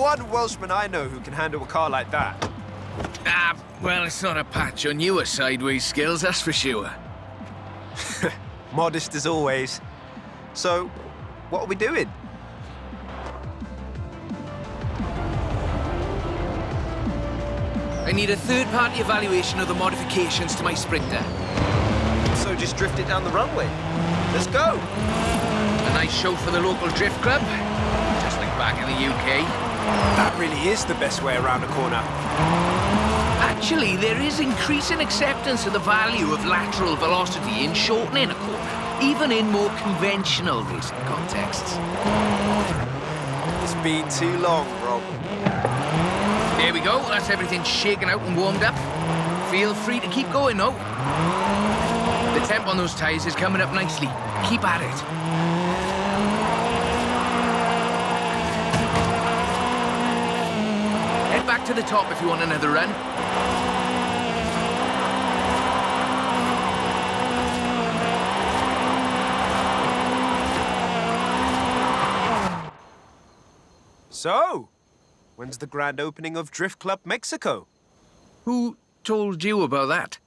one Welshman I know who can handle a car like that. Well, it's not a patch on your sideways skills, that's for sure. Modest as always. So, what are we doing? I need a third-party evaluation of the modifications to my Sprinter. So just drift it down the runway. Let's go. A nice show for the local drift club, just like back in the UK. That really is the best way around a corner. Actually, there is increasing acceptance of the value of lateral velocity in shortening a corner, even in more conventional racing contexts. It's been too long, Rob. There we go, that's everything shaken out and warmed up. Feel free to keep going, though. The temp on those tyres is coming up nicely. Keep at it. Head back to the top if you want another run. So, when's the grand opening of Drift Club Mexico? Who told you about that?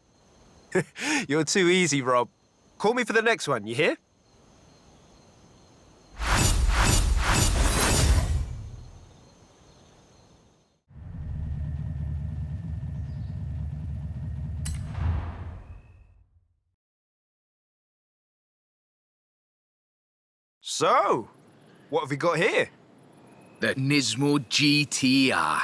You're too easy, Rob. Call me for the next one, you hear? So, what have we got here? The Nismo GTR.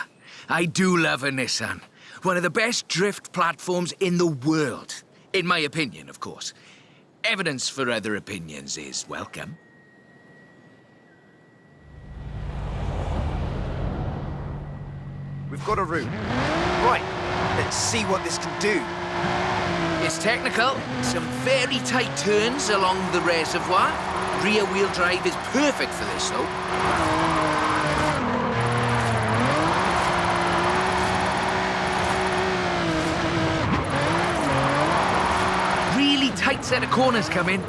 I do love a Nissan. One of the best drift platforms in the world. In my opinion, of course. Evidence for other opinions is welcome. We've got a route. Right, let's see what this can do. It's technical. Some very tight turns along the reservoir. Rear-wheel drive is perfect for this, though. Really tight set of corners coming.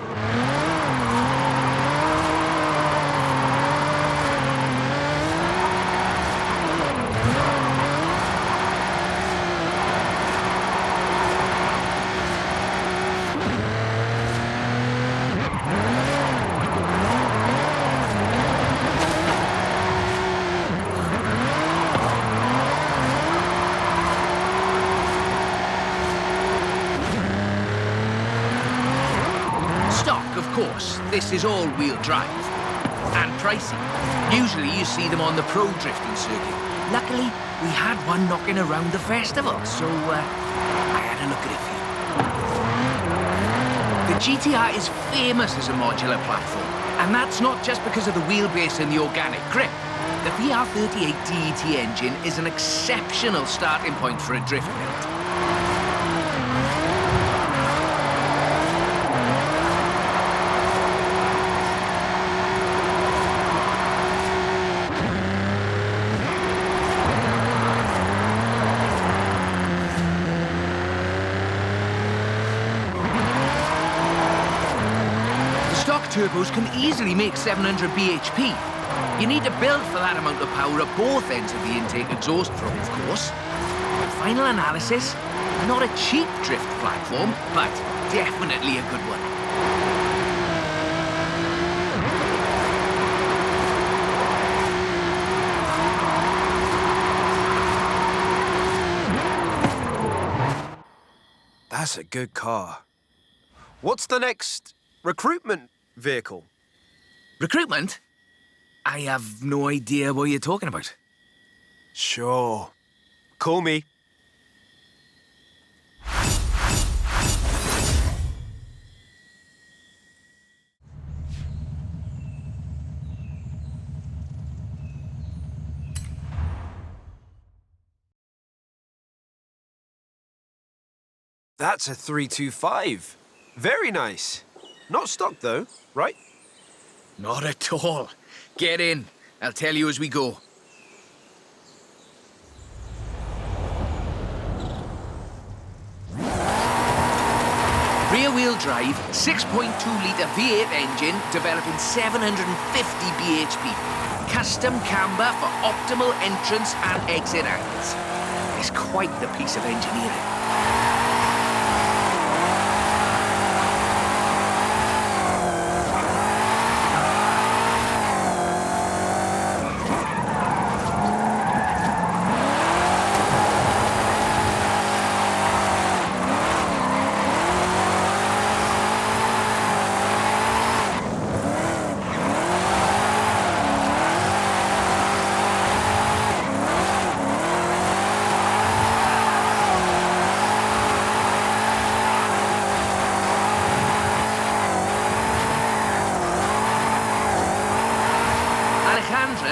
This is all-wheel drive. And pricey. Usually you see them on the pro drifting circuit. Luckily, we had one knocking around the festival, so I had a look at it for you. The GTR is famous as a modular platform, and that's not just because of the wheelbase and the organic grip. The VR38 DET engine is an exceptional starting point for a drift build. Turbos can easily make 700 bhp. You need to build for that amount of power at both ends of the intake exhaust throat, of course. Final analysis, not a cheap drift platform, but definitely a good one. That's a good car. What's the next recruitment vehicle? Recruitment? I have no idea what you're talking about. Sure. Call me. That's a 325. Very nice. Not stock, though, right? Not at all. Get in. I'll tell you as we go. rear-wheel drive, 6.2-litre V8 engine developing 750 bhp. Custom camber for optimal entrance and exit angles. It's quite the piece of engineering.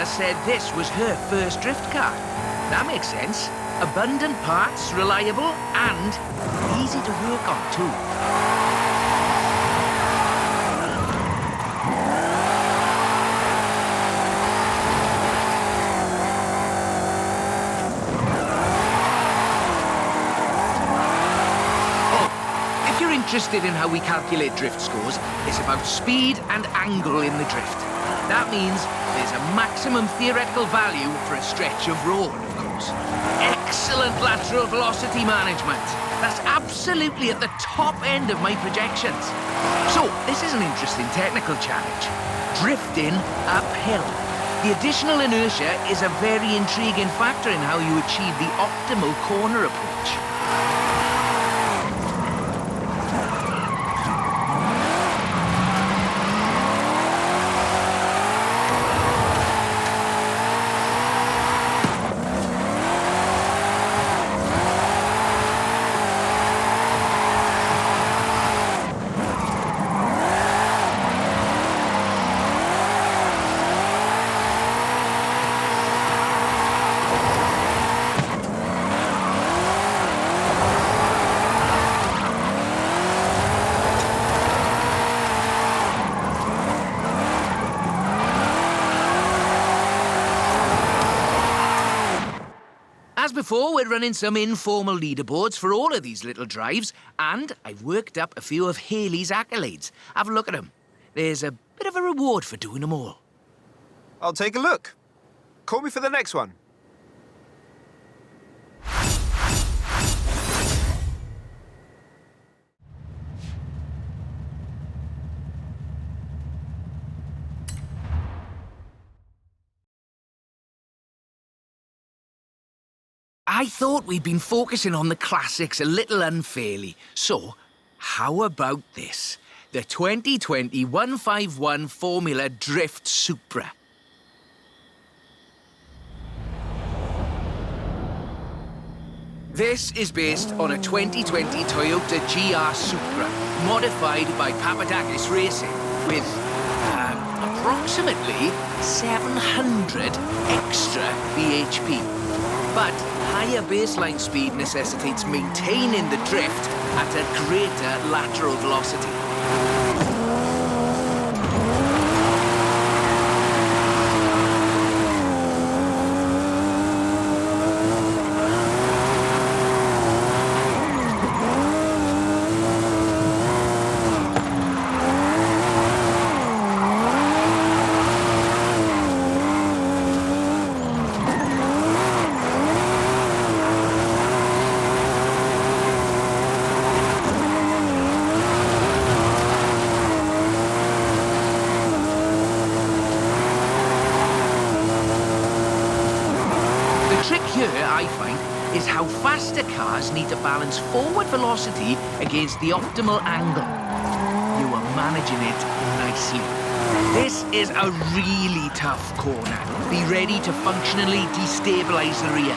Said this was her first drift car. That makes sense. Abundant parts, reliable, and easy to work on too. Oh, if you're interested in how we calculate drift scores, it's about speed and angle in the drift. That means there's a maximum theoretical value for a stretch of road, of course. Excellent lateral velocity management. That's absolutely at the top end of my projections. So, this is an interesting technical challenge. Drifting uphill. The additional inertia is a very intriguing factor in how you achieve the optimal corner approach. As before, we're running some informal leaderboards for all of these little drives, and I've worked up a few of Hayley's accolades. Have a look at them. There's a bit of a reward for doing them all. I'll take a look. Call me for the next one. I thought we'd been focusing on the classics a little unfairly. So, how about this? The 2020 151 Formula Drift Supra. This is based on a 2020 Toyota GR Supra, modified by Papadakis Racing, with approximately 700 extra bhp. But higher baseline speed necessitates maintaining the drift at a greater lateral velocity. I find, is how faster cars need to balance forward velocity against the optimal angle. You are managing it nicely. This is a really tough corner. Be ready to functionally destabilize the rear.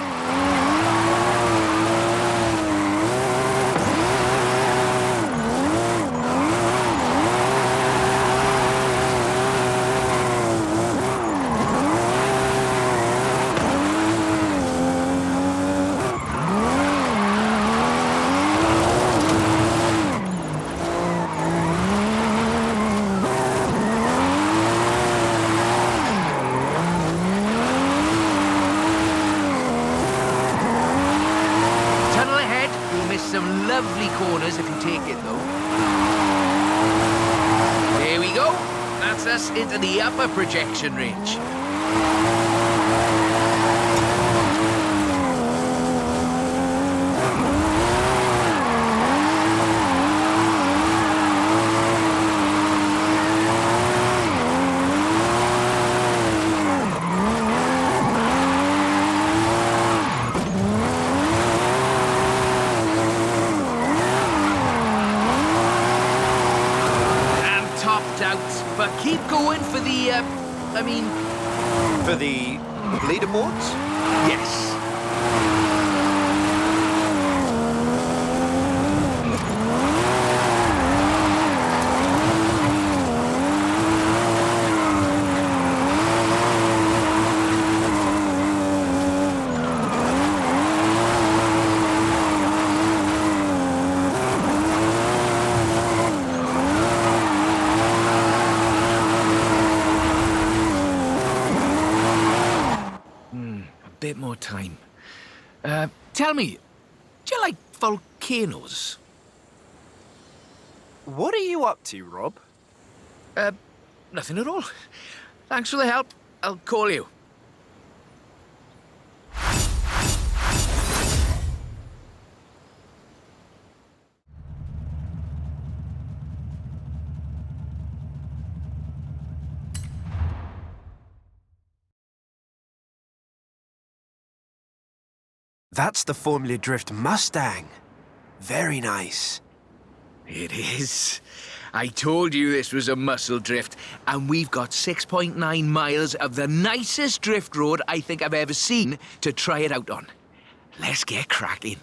Some lovely corners if you take it, though. gets us into the upper projection range. But keep going for the, For the leaderboards? yes. Bit more time. Tell me, do you like volcanoes? What are you up to, Rob? Nothing at all. Thanks for the help. I'll call you. That's the Formula Drift Mustang. Very nice. It is. I told you this was a muscle drift, and we've got 6.9 miles of the nicest drift road I think I've ever seen to try it out on. Let's get cracking.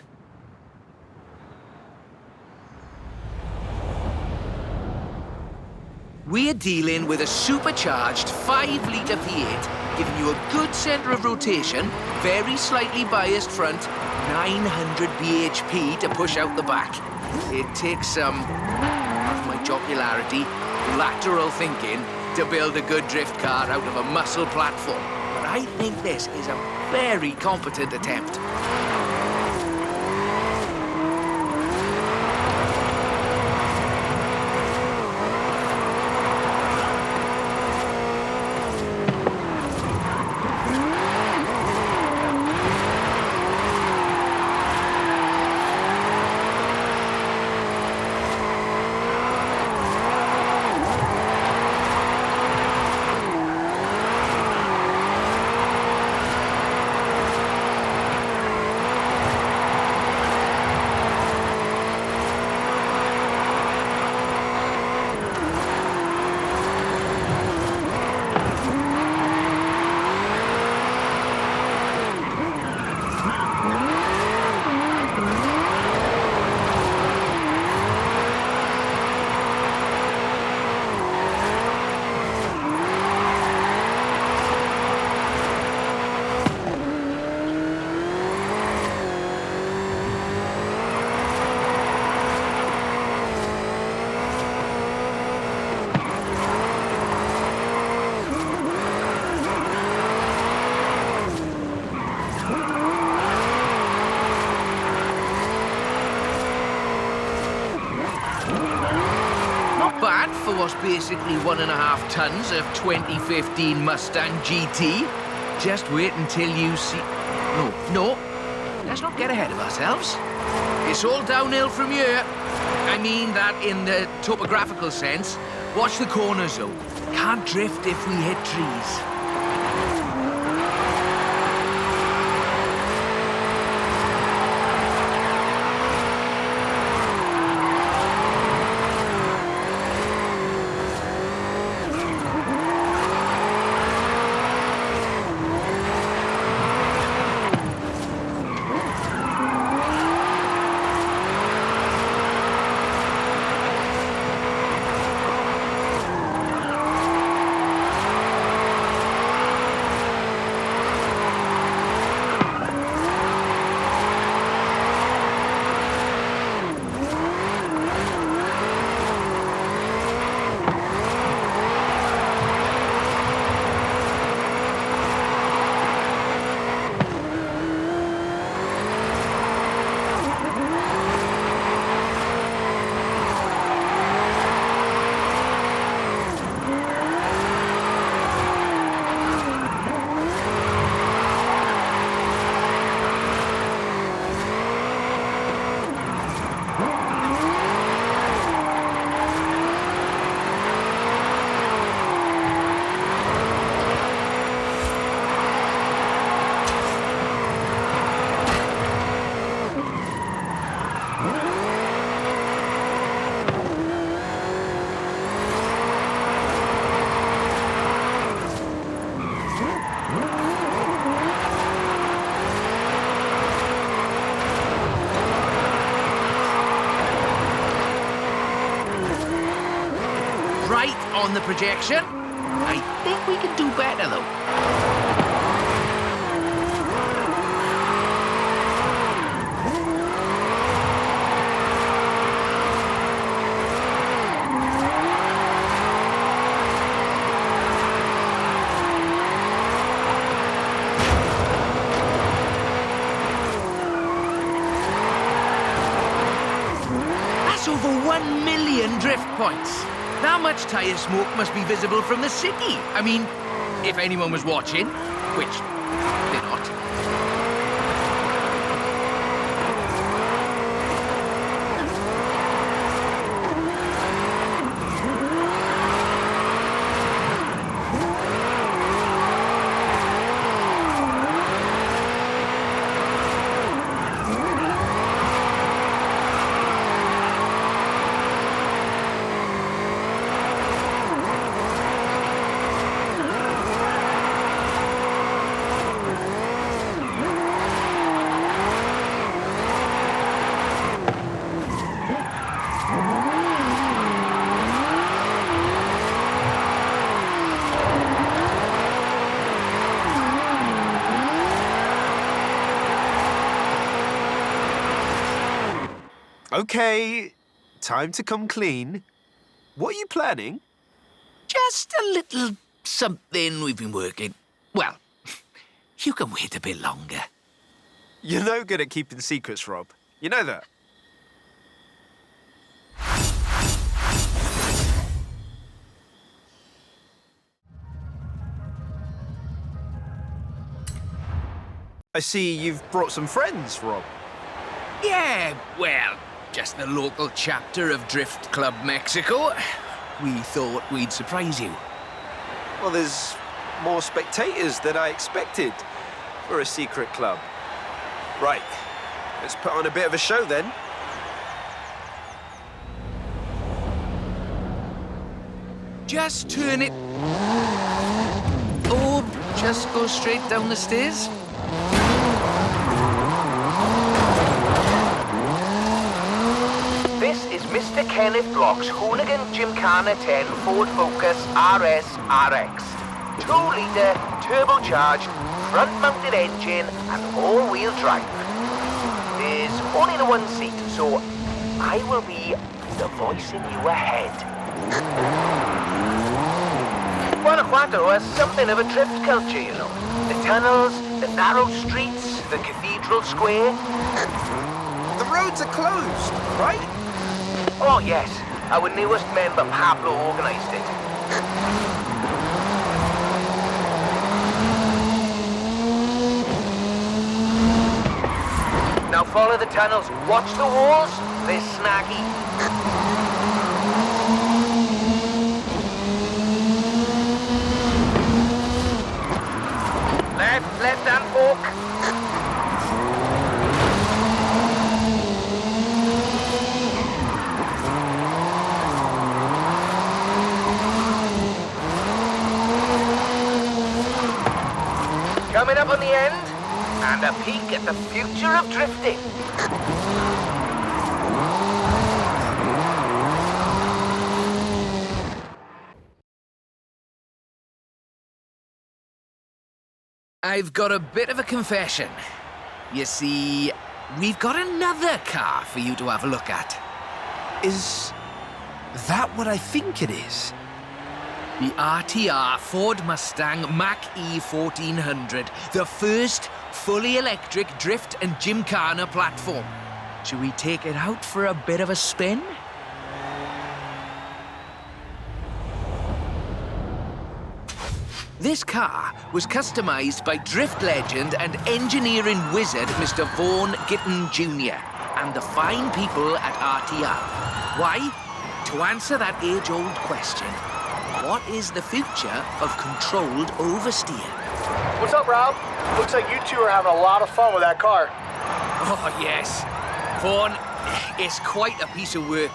We're dealing with a supercharged 5-litre V8, giving you a good centre of rotation, very slightly biased front, 900 bhp to push out the back. It takes some, pardon my jocularity, lateral thinking to build a good drift car out of a muscle platform. But I think this is a very competent attempt. Bad for what's basically 1.5 tons of 2015 Mustang GT. Just wait until you see... No, let's not get ahead of ourselves. It's all downhill from here. I mean that in the topographical sense. Watch the corners, though. Can't drift if we hit trees. on the projection. I think we can do better, though. Over 1 million drift points. That much tyre smoke must be visible from the city. I mean, if anyone was watching, which they're not. Okay, time to come clean. What are you planning? Just a little something we've been working. Well, you can wait a bit longer. You're no good at keeping secrets, Rob. You know that. I see you've brought some friends, Rob. Yeah, well, just the local chapter of Drift Club Mexico. We thought we'd surprise you. Well, there's more spectators than I expected for a secret club. Right, let's put on a bit of a show then. Just turn it... Or just go straight down the stairs. This is Mr. Kenneth Block's Hoonigan Gymkhana 10 Ford Focus RS RX. 2-litre, turbocharged, front-mounted engine and all-wheel drive. There's only the one seat, so I will be the voice in your head. Guanajuato has something of a drift culture, you know. The tunnels, the narrow streets, the cathedral square. The roads are closed, right? Oh, yes. Our newest member, Pablo, organised it. Now follow the tunnels. Watch the walls. They're snaggy. Left hand fork. Coming up on the end, and a peek at the future of drifting. I've got a bit of a confession. You see, we've got another car for you to have a look at. Is that what I think it is? The RTR Ford Mustang Mach-E 1400, the first fully electric drift and gymkhana platform. Should we take it out for a bit of a spin? This car was customized by drift legend and engineering wizard Mr. Vaughan Gitton Jr. and the fine people at RTR. Why? To answer that age-old question. What is the future of controlled oversteer? What's up, Rob? Looks like you two are having a lot of fun with that car. Oh, yes. Vaughan, it's quite a piece of work.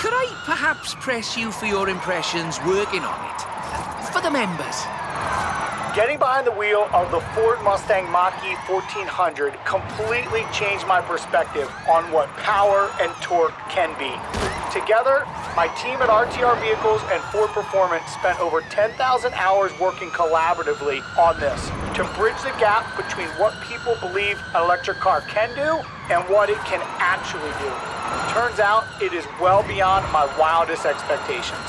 Could I perhaps press you for your impressions working on it? For the members. Getting behind the wheel of the Ford Mustang Mach-E 1400 completely changed my perspective on what power and torque can be. Together, my team at RTR Vehicles and Ford Performance spent over 10,000 hours working collaboratively on this to bridge the gap between what people believe an electric car can do and what it can actually do. Turns out, it is well beyond my wildest expectations.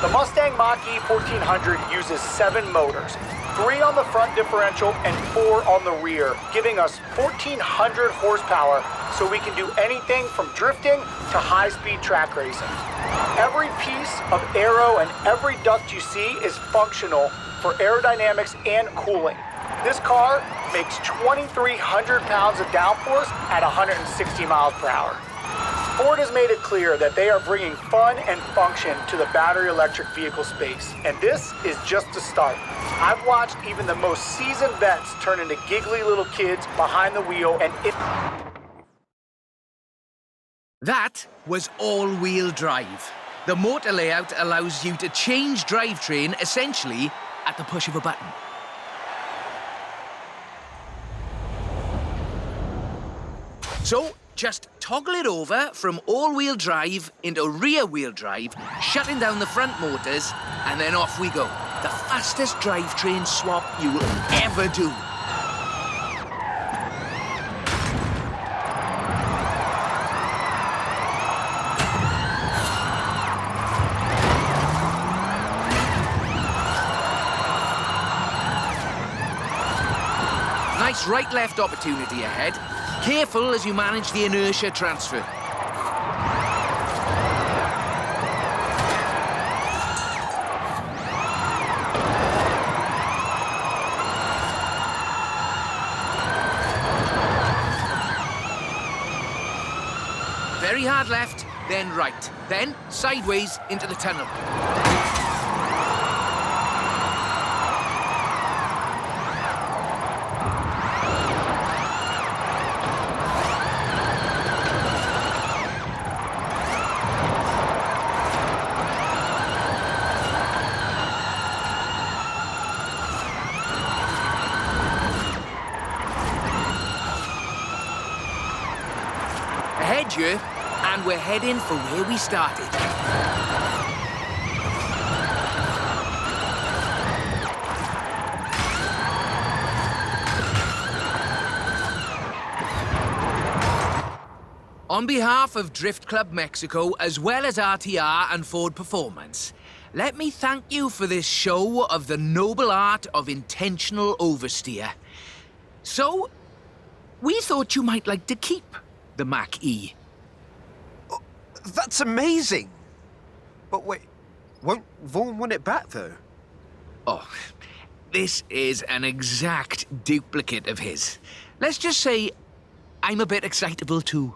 The Mustang Mach-E 1400 uses 7 motors, 3 on the front differential and 4 on the rear, giving us 1,400 horsepower so we can do anything from drifting to high-speed track racing. Every piece of aero and every duct you see is functional for aerodynamics and cooling. This car makes 2,300 pounds of downforce at 160 miles per hour. Ford has made it clear that they are bringing fun and function to the battery electric vehicle space, and this is just the start. I've watched even the most seasoned vets turn into giggly little kids behind the wheel, and That was all-wheel drive. The motor layout allows you to change drivetrain essentially at the push of a button. So, just toggle it over from all-wheel drive into rear-wheel drive, shutting down the front motors, and then off we go. The fastest drivetrain swap you will ever do. Nice right-left opportunity ahead. Careful as you manage the inertia transfer. Very hard left, then right, then sideways into the tunnel. Ahead you, and we're heading for where we started. On behalf of Drift Club Mexico, as well as RTR and Ford Performance, let me thank you for this show of the noble art of intentional oversteer. So, we thought you might like to keep the Mach-E. Oh, that's amazing. But wait, won't Vaughan want it back, though? Oh, this is an exact duplicate of his. Let's just say I'm a bit excitable, too.